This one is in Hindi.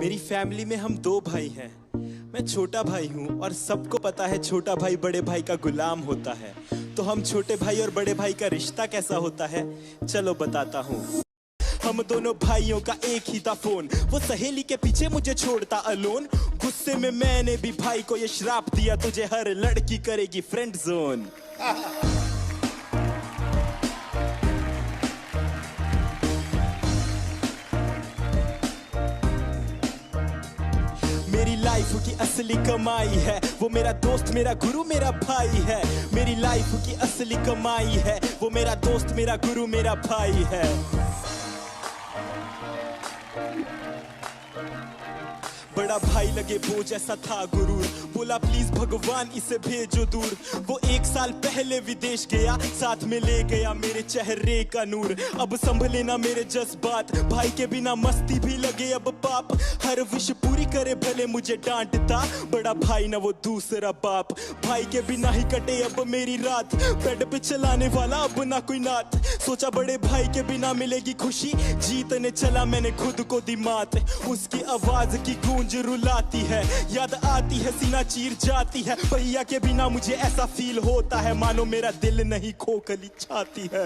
मेरी फैमिली में हम दो भाई हैं। मैं छोटा भाई हूँ और सबको पता है छोटा भाई बड़े भाई का गुलाम होता है। तो हम छोटे भाई और बड़े भाई का रिश्ता कैसा होता है, चलो बताता हूँ। हम दोनों भाइयों का एक ही था फोन, वो सहेली के पीछे मुझे छोड़ता अलोन। गुस्से में मैंने भी भाई को ये श्राप दिया, तुझे हर लड़की करेगी फ्रेंड जोन। मेरी लाइफ की असली कमाई है वो मेरा दोस्त, मेरा गुरु, मेरा भाई है। मेरी लाइफ की असली कमाई है वो मेरा दोस्त, मेरा गुरु, मेरा भाई है। बड़ा भाई लगे बोझ जैसा था गुरूर, बोला प्लीज भगवान इसे भेजो दूर। वो 1 साल पहले विदेश गया, साथ में ले गया मेरे चेहरे का नूर। अब संभले ना मेरे जज्बात, भाई के बिना मस्ती भी लगे अब पाप। हर विश पूरी करे भले मुझे डांटता, बड़ा भाई ना वो दूसरा बाप। भाई के बिना ही कटे अब मेरी रात, बेड पे चलाने वाला अब ना कोई नात। सोचा बड़े भाई के बिना मिलेगी खुशी, जीतने चला मैंने खुद को दी मात। उसकी आवाज की गूंज रुलाती है, याद आती है सीना चीर जाती है। भैया के बिना मुझे ऐसा फील होता है मानो मेरा दिल नहीं खोखली छाती है।